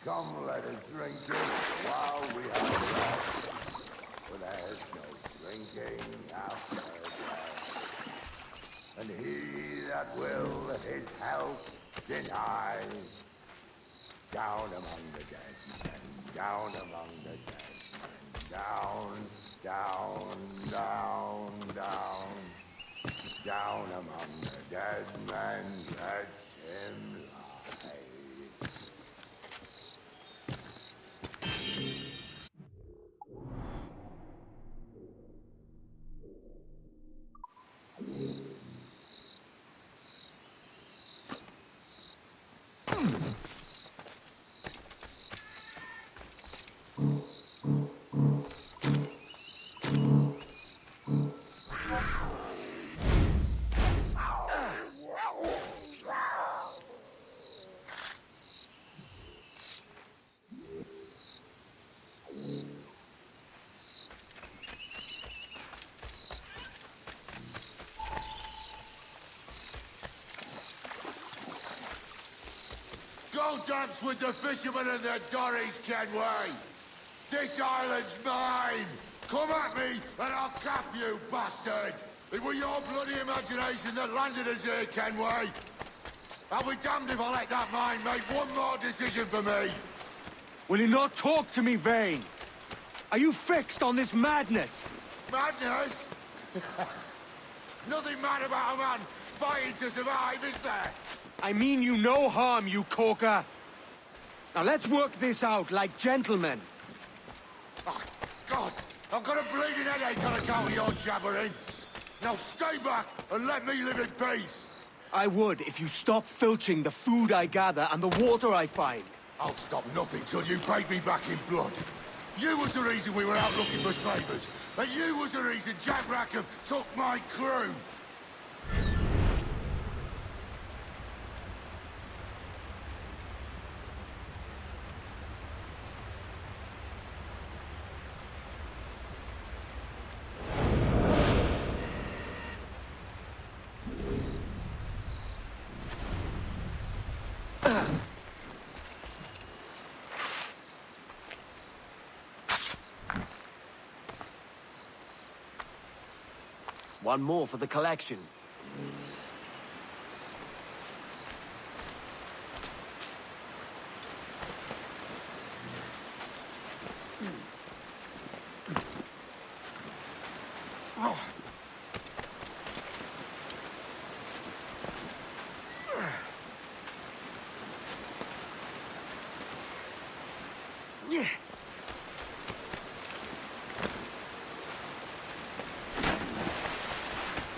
Come, let us drink it while we have rest. For there's no drinking after death. And he that will his health deny, down among the dead men, down among the dead men, down, down, down, down, down among the dead men, let him lie. Go dance with the fishermen and their dories, Kenway! This island's mine! Come at me, and I'll cap you, bastard! It was your bloody imagination that landed us here, Kenway! I'll be damned if I let that mind make one more decision for me! Will you not talk to me, Vane? Are you fixed on this madness? Madness? Nothing mad about a man fighting to survive, is there? I mean you no harm, you corker. Now let's work this out like gentlemen. Oh, God! I've got a bleeding headache on account of your jabbering! Now stay back and let me live in peace! I would if you stop filching the food I gather and the water I find. I'll stop nothing till you paid me back in blood. You was the reason we were out looking for slavers, and you was the reason Jack Rackham took my crew! One more for the collection.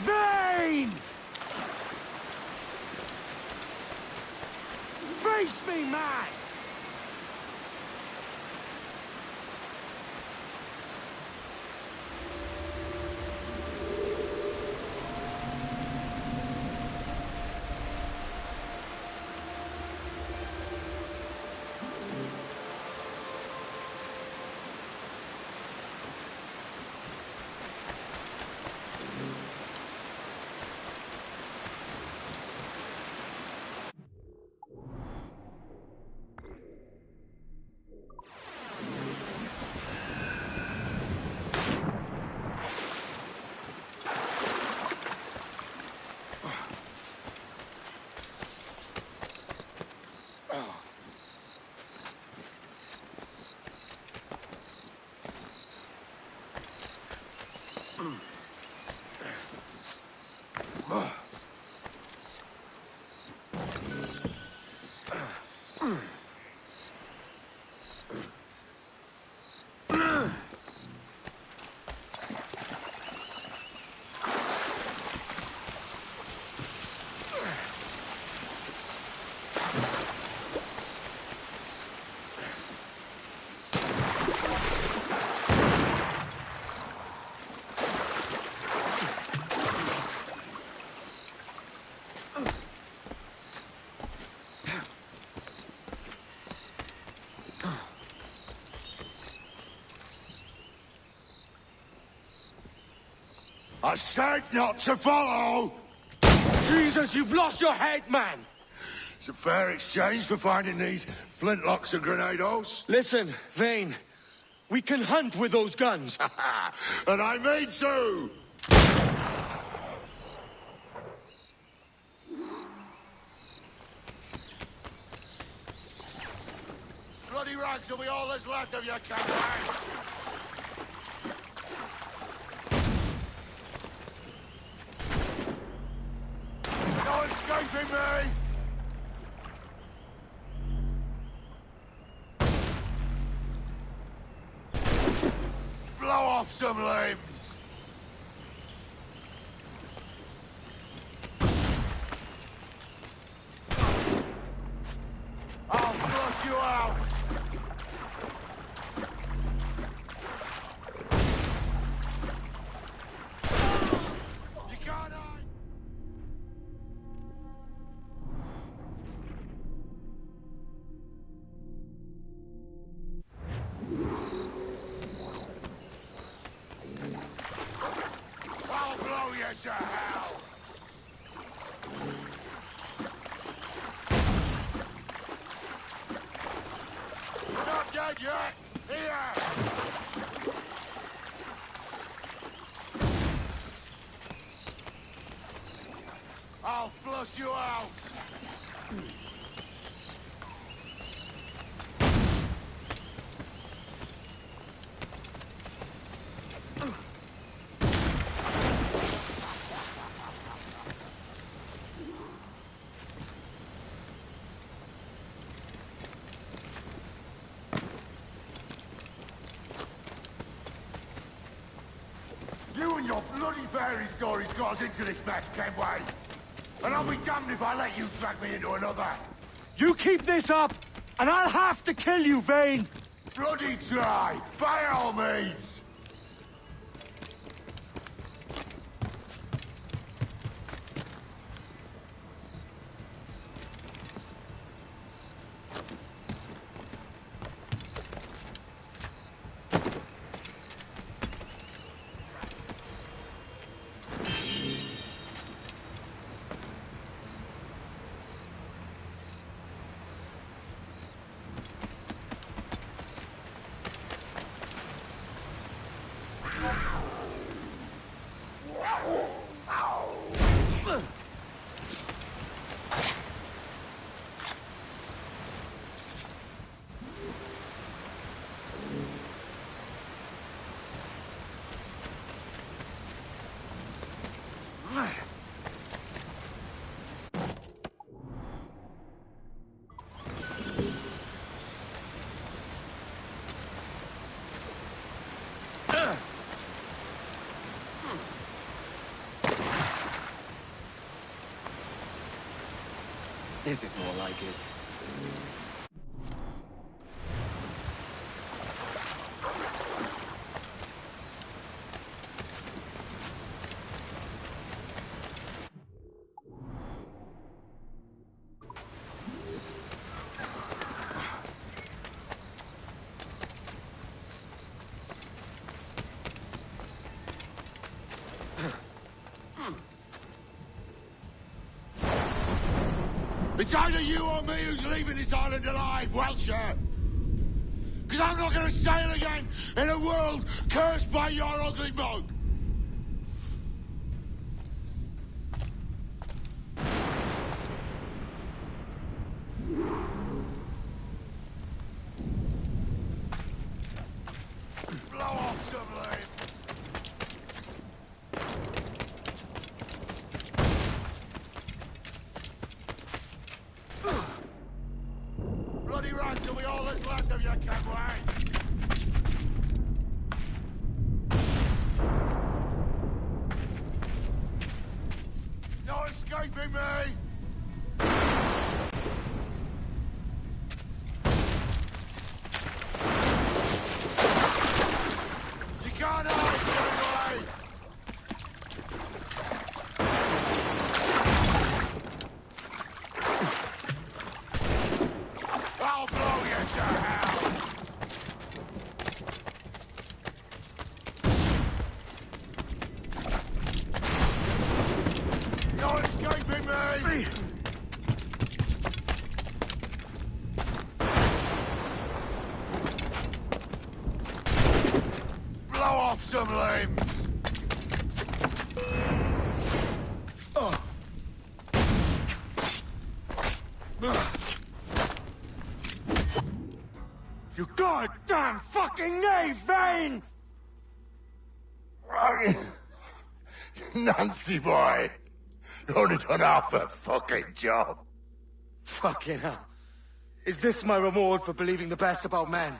Vane! Face me, man! I said not to follow! Jesus, you've lost your head, man! It's a fair exchange for finding these flintlocks and grenados. Listen, Vane. We can hunt with those guns. And I mean to! Bloody rags will be all that's left of your campaign! No escaping me! Blow off some limbs! I'll flush you out! You can't hide! I'll blow you to hell! You're not dead yet! Here! I'll flush you out! You and your bloody fairy stories got us into this mess, Kenway. And I'll be damned if I let you drag me into another. You keep this up, and I'll have to kill you, Vane. Bloody try, by all means. This is more like it. It's either you or me who's leaving this island alive, Welcher. Because I'm not going to sail again in a world cursed by your ugly mug. Blow off some limbs. Bloody right till we all that's left of you, Kenway! No escaping me! You can't hide, Kenway! I'll blow you to hell! No escaping me! Sam fucking knave, Vane! Nancy boy, you only done half the fucking job. Fucking hell. Is this my reward for believing the best about men?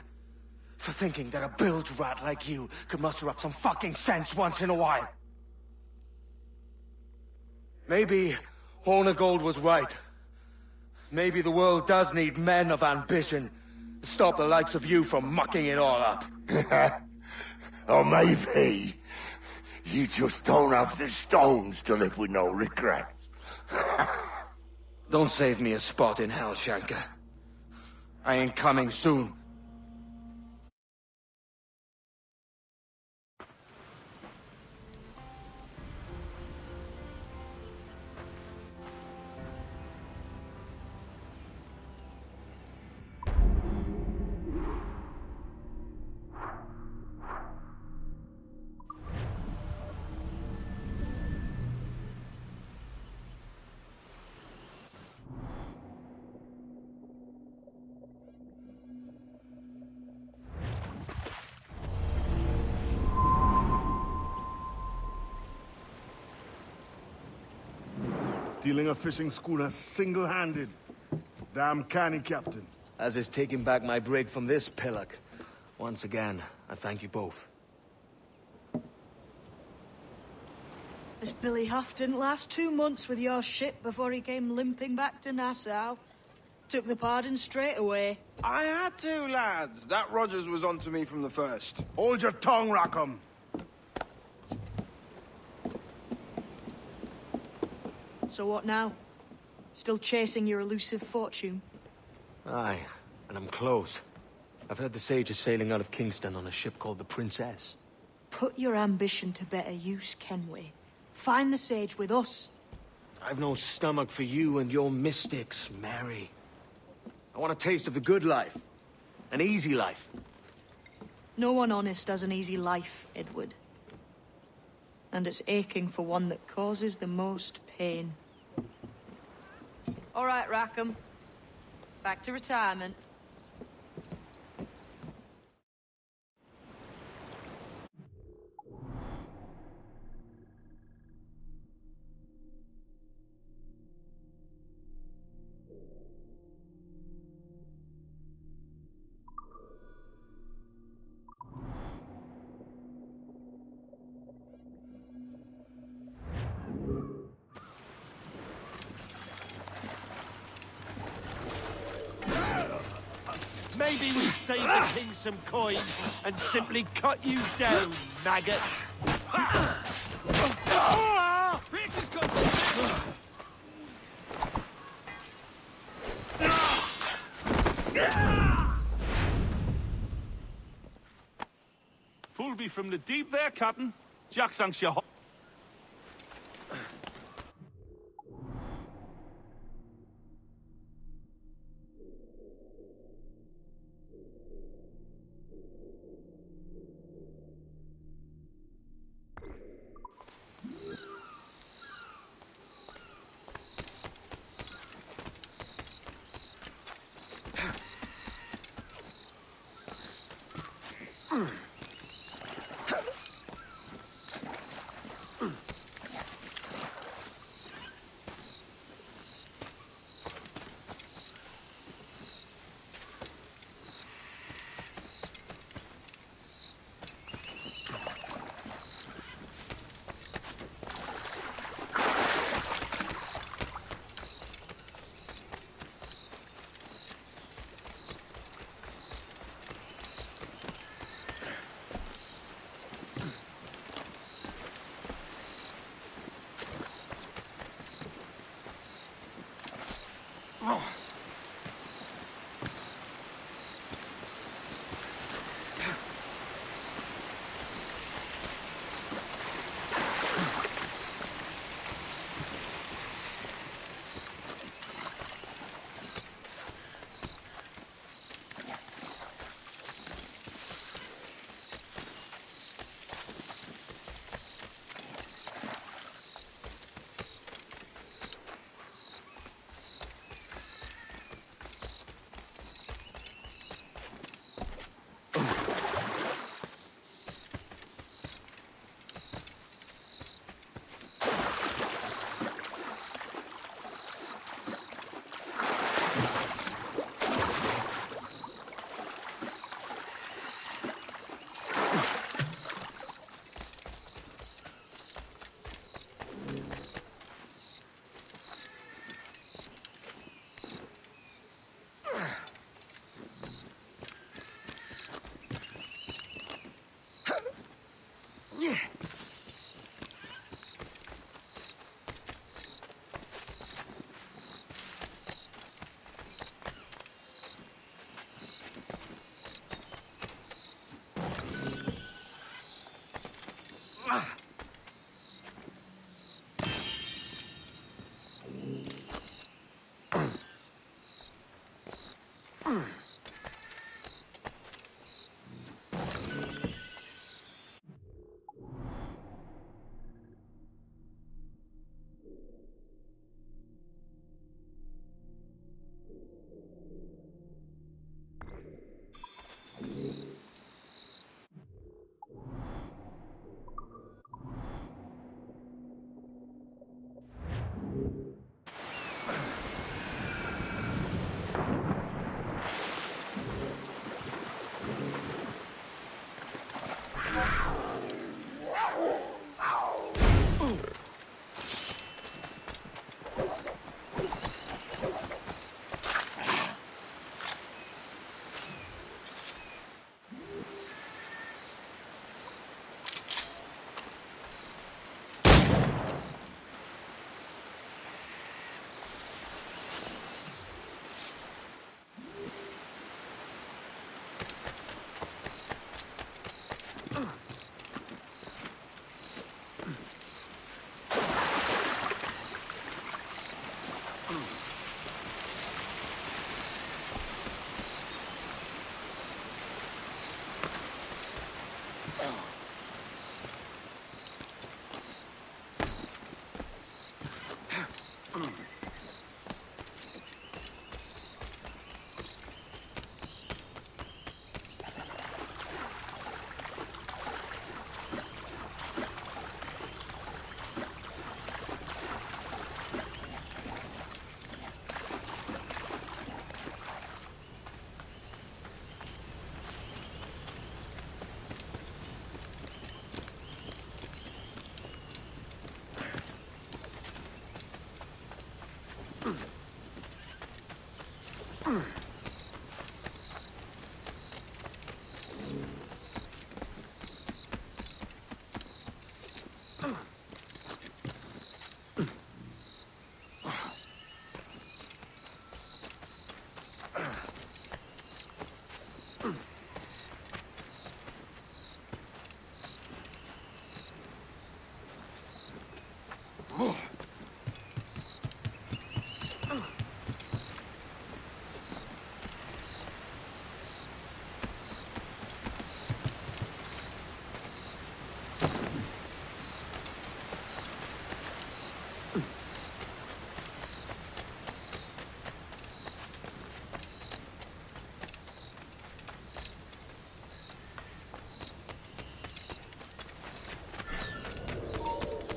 For thinking that a bilge rat like you could muster up some fucking sense once in a while? Maybe Horn of Gold was right. Maybe the world does need men of ambition to stop the likes of you from mucking it all up. Or maybe you just don't have the stones to live with no regrets. Don't save me a spot in hell, Shanka. I ain't coming soon. Stealing a fishing schooner single-handed. Damn canny, Captain. As is taking back my brig from this pillock. Once again, I thank you both. This Billy Huff didn't last 2 months with your ship before he came limping back to Nassau. Took the pardon straight away. I had to, lads. That Rogers was onto me from the first. Hold your tongue, Rackham. So what now? Still chasing your elusive fortune? Aye, and I'm close. I've heard the Sage is sailing out of Kingston on a ship called the Princess. Put your ambition to better use, Kenway. Find the Sage with us. I've no stomach for you and your mystics, Mary. I want a taste of the good life. An easy life. No one honest has an easy life, Edward. And it's aching for one that causes the most pain. All right, Rackham. Back to retirement. Maybe we save the king some coins and simply cut you down, maggot. Pulled me from the deep there, Captain. Jack thanks you.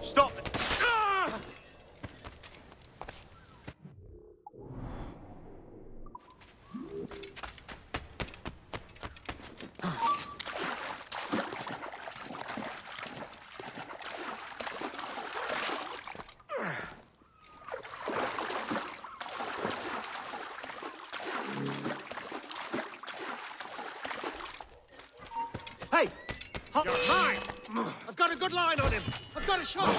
Stop! Ah! Hey! Hold mine! I've got a good line on him! I've got a shot!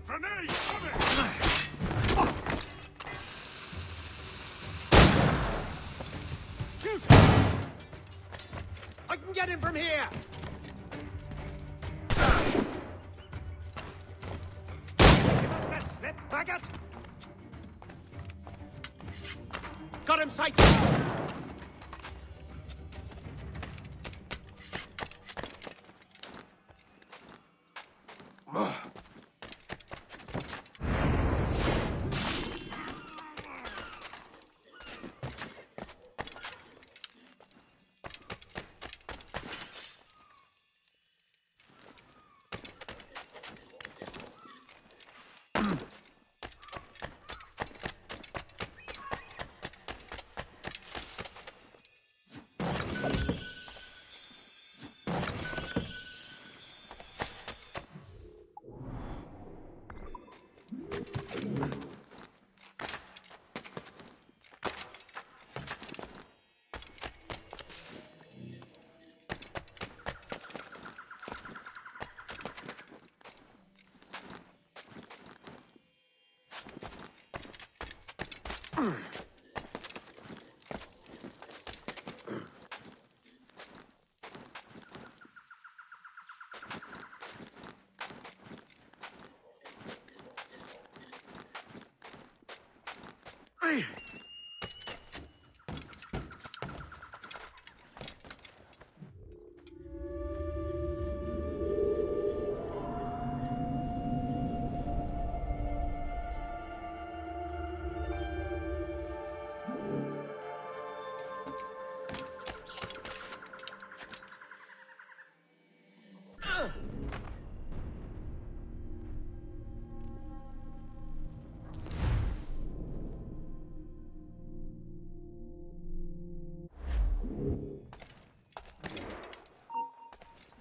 Grenade! Coming! Shoot! I can get him from here! Give us the slip, faggot! Got him sighted!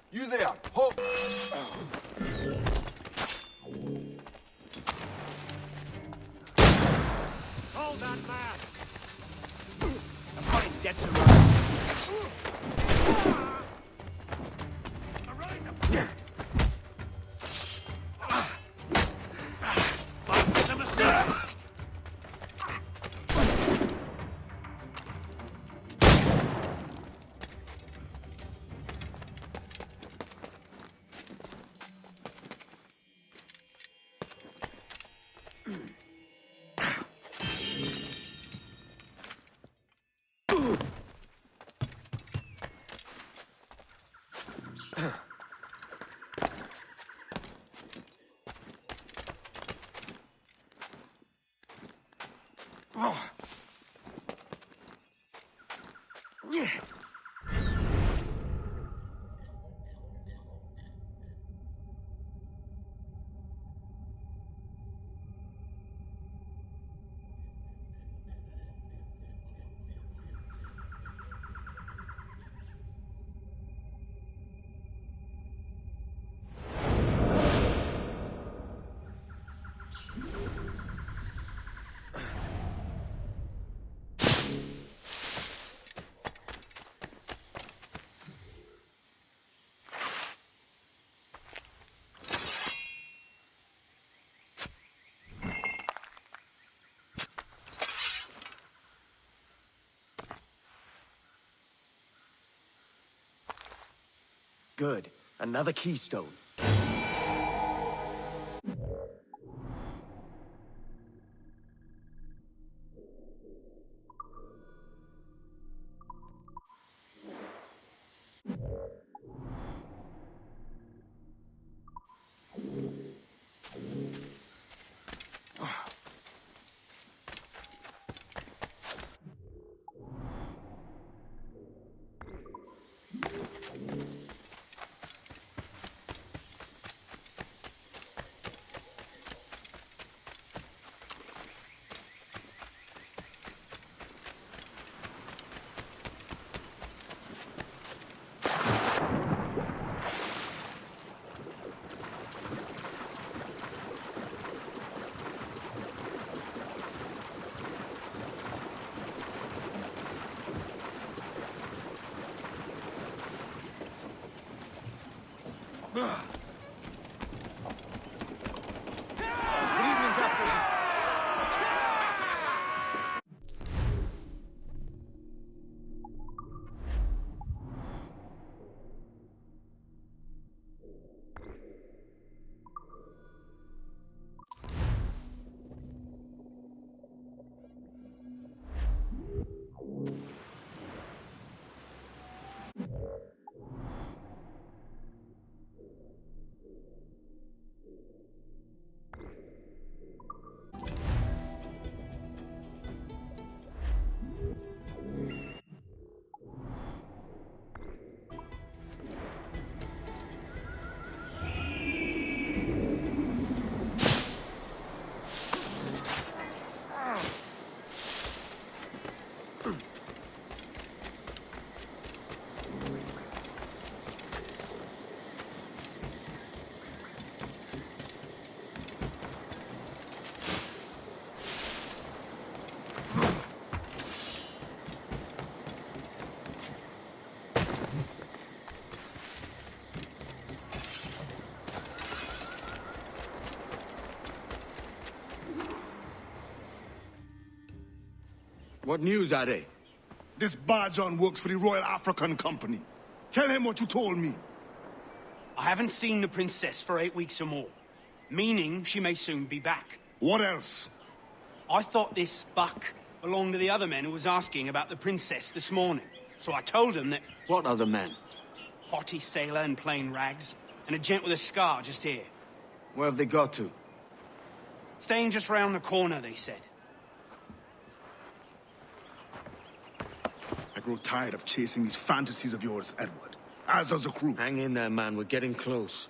You there, Hope. Hold that man! The fine debts around. Good. Another keystone. What news are they? This Barjon works for the Royal African Company. Tell him what you told me. I haven't seen the princess for 8 weeks or more, meaning she may soon be back. What else? I thought this buck belonged to the other men who was asking about the princess this morning. So I told him that What other men? haughty sailor in plain rags and a gent with a scar just here. Where have they got to? Staying just round the corner, they said. I grow tired of chasing these fantasies of yours, Edward. As does the crew. Hang in there, man. We're getting close.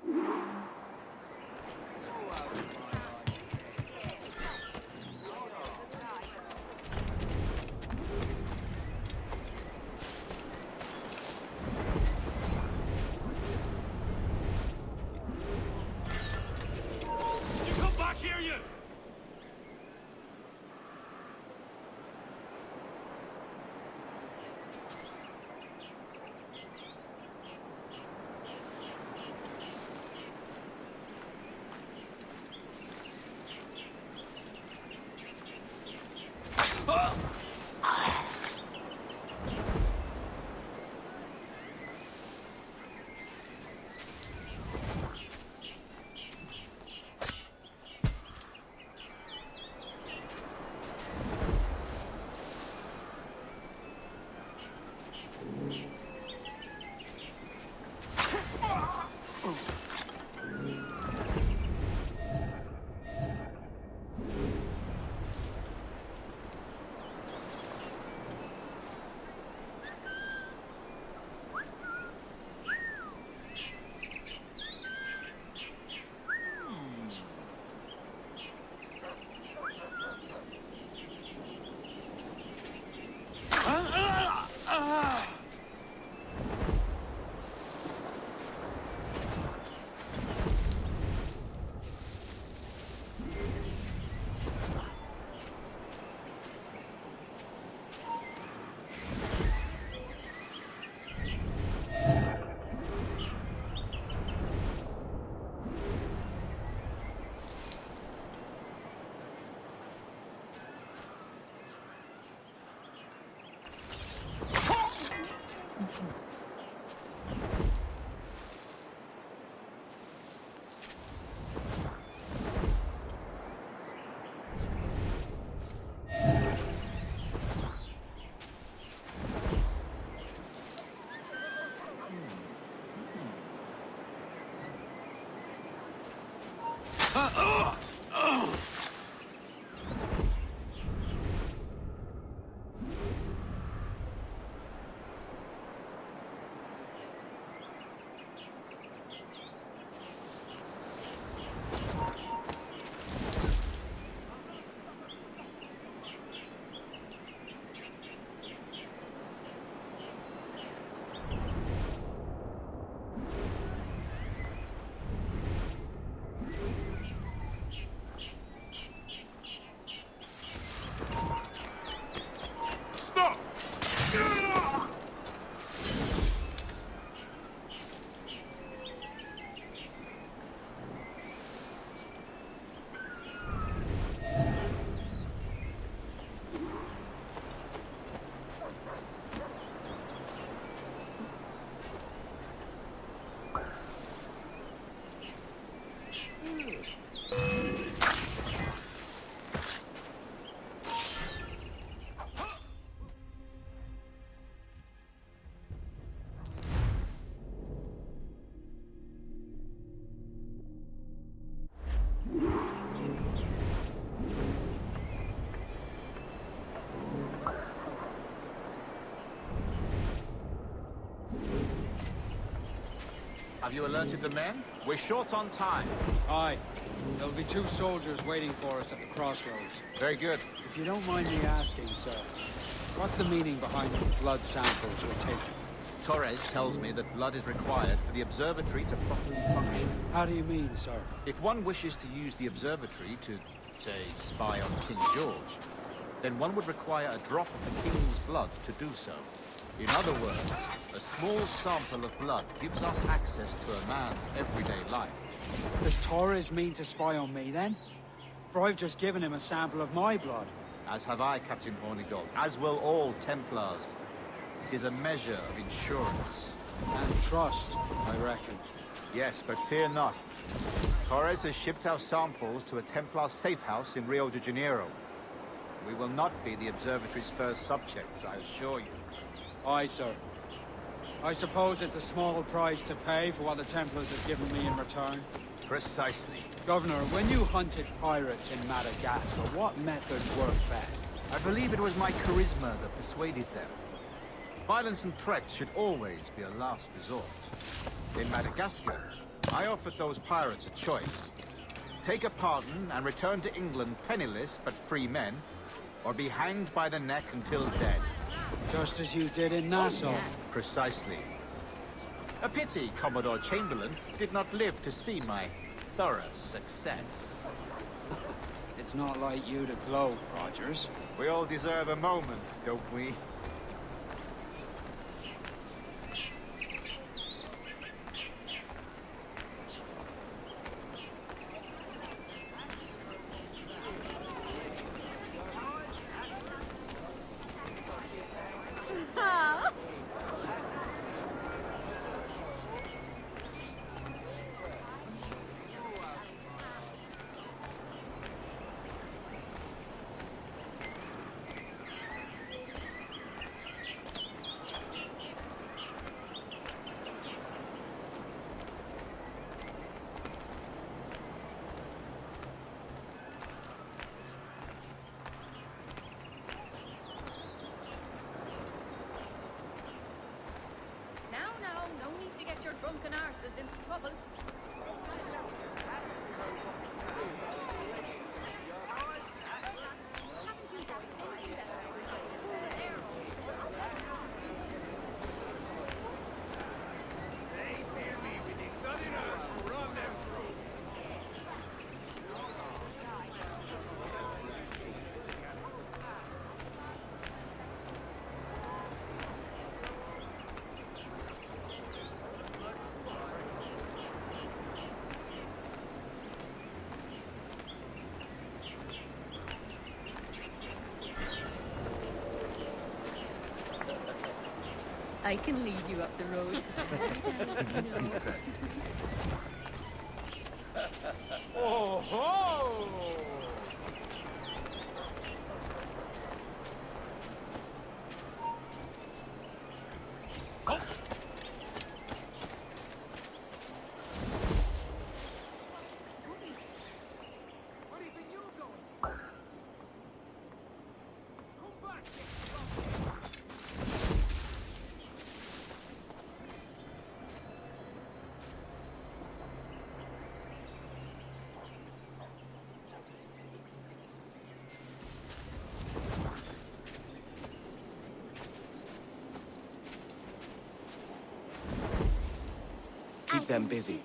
You come back here, you! Stop! Have you alerted the men? We're short on time. Aye. There'll be 2 soldiers waiting for us at the crossroads. Very good. If you don't mind me asking, sir, what's the meaning behind these blood samples we're taking? Torres tells me that blood is required for the observatory to properly function. How do you mean, sir? If one wishes to use the observatory to, say, spy on King George, then one would require a drop of the King's blood to do so. In other words, a small sample of blood gives us access to a man's everyday life. Does Torres mean to spy on me, then? For I've just given him a sample of my blood. As have I, Captain Hornigold, as will all Templars. It is a measure of insurance. And trust, I reckon. Yes, but fear not. Torres has shipped our samples to a Templar safe house in Rio de Janeiro. We will not be the observatory's first subjects, I assure you. Aye, sir. I suppose it's a small price to pay for what the Templars have given me in return. Precisely. Governor, when you hunted pirates in Madagascar, what methods worked best? I believe it was my charisma that persuaded them. Violence and threats should always be a last resort. In Madagascar, I offered those pirates a choice. Take a pardon and return to England penniless but free men, or be hanged by the neck until dead. Just as you did in Nassau. Precisely. A pity Commodore Chamberlain did not live to see my thorough success. It's not like you to gloat, Rogers. We all deserve a moment, don't we? Drunken arses into trouble. I can lead you up the road. Oh ho! them busy.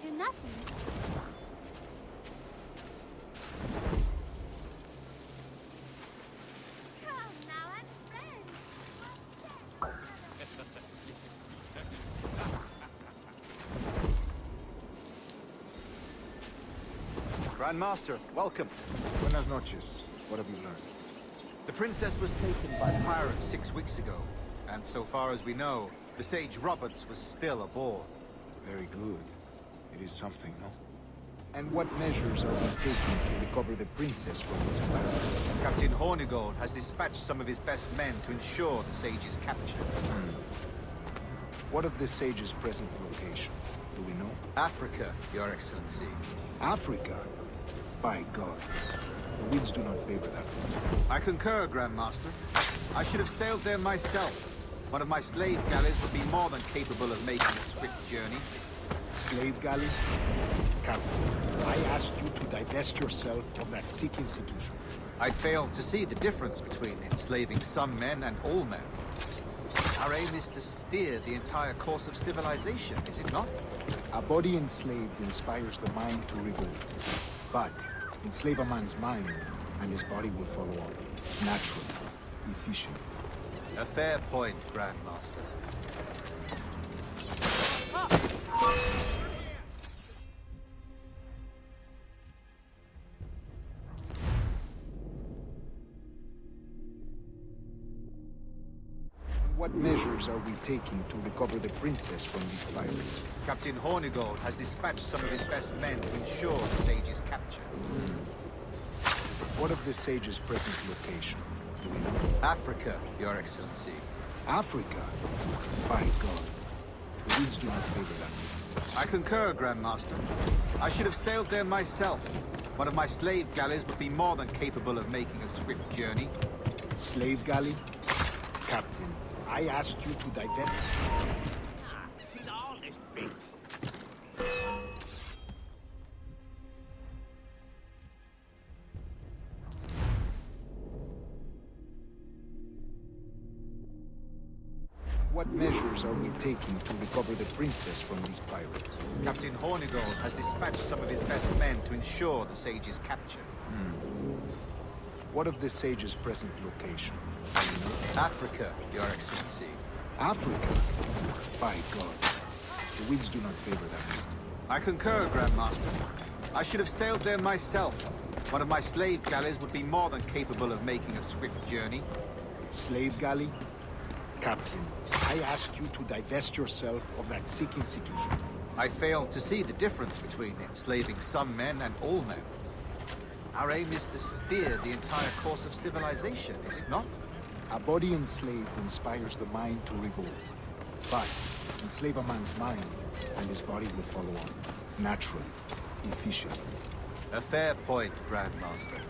Grandmaster, welcome. Buenas noches. What have you learned? The princess was taken by pirates 6 weeks ago, and so far as we know, the Sage Roberts was still aboard. Very good. It is something, no? And what measures are we taking to recover the princess from these pirates? Captain Hornigold has dispatched some of his best men to ensure the Sage's capture. What of the Sage's present location? Do we know? Africa, Your Excellency. Africa? By God. The winds do not favor that. I concur, Grandmaster. I should have sailed there myself. One of my slave galleys would be more than capable of making a swift journey. Slave galley? Captain, I asked you to divest yourself of that sick institution. I'd failed to see the difference between enslaving some men and all men. Our aim is to steer the entire course of civilization, is it not? A body enslaved inspires the mind to revolt. But enslave a man's mind, and his body will follow on. Natural, efficient. A fair point, Grandmaster. What measures are we taking to recover the princess from these pirates? Captain Hornigold has dispatched some of his best men to ensure the Sage's capture. What of the Sage's present location? Do we know? Africa, Your Excellency. Africa? By God. The winds do not favor that. I concur, Grandmaster. I should have sailed there myself. One of my slave galleys would be more than capable of making a swift journey. Slave galley? Captain, I asked you to divest... What measures are we taking to recover the princess from these pirates? Captain Hornigold has dispatched some of his best men to ensure the Sage's capture. What of the Sage's present location? Africa, Your Excellency. Africa? By God. The winds do not favor that. I concur, Grandmaster. I should have sailed there myself. One of my slave galleys would be more than capable of making a swift journey. Slave galley? Captain, I asked you to divest yourself of that sick institution. I failed to see the difference between enslaving some men and all men. Our aim is to steer the entire course of civilization, is it not? A body enslaved inspires the mind to revolt. But enslave a man's mind, and his body will follow on. Natural, efficient. A fair point, Grandmaster.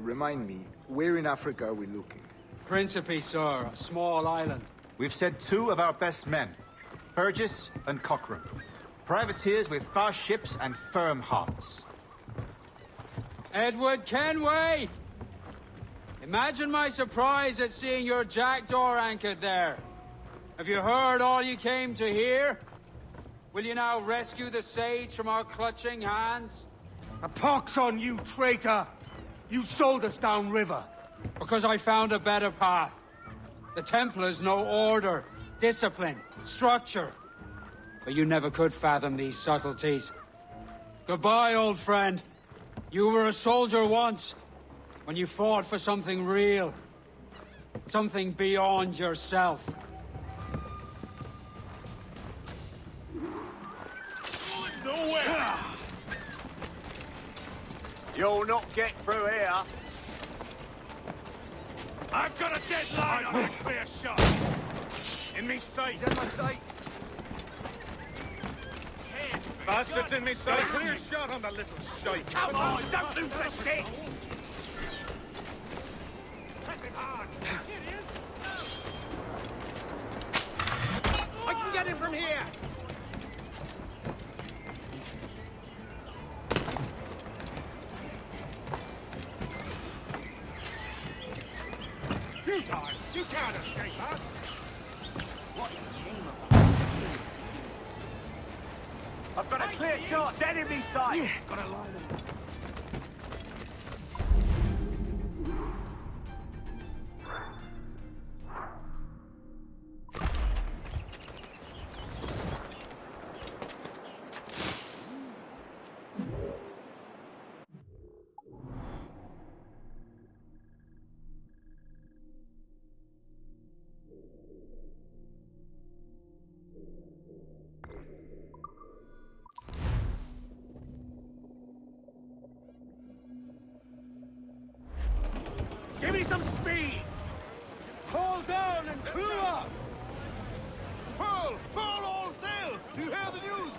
Remind me, where in Africa are we looking? Principe, sir, a small island. We've sent 2 of our best men, Burgess and Cochrane. Privateers with fast ships and firm hearts. Edward Kenway! Imagine my surprise at seeing your jackdaw anchored there. Have you heard all you came to hear? Will you now rescue the Sage from our clutching hands? A pox on you, traitor! You sold us downriver. Because I found a better path. The Templars know order, discipline, structure. But you never could fathom these subtleties. Goodbye, old friend. You were a soldier once, when you fought for something real. Something beyond yourself. Nowhere! You'll not get through here. I've got a deadline on a clear shot. In me sight. He's in my sight. Bastards in me sight. Clear shot on the little shite. Come on, don't lose the shit. Press him hard. time. You can't escape us. I've got a clear shot. Dead in me sight. Give me some speed! Call down and crew up! Full all sail. Do you hear the news?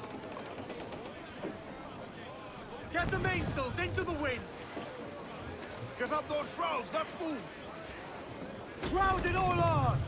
Get the mainsails into the wind! Get up those shrouds. Let's move. Crowd it all on!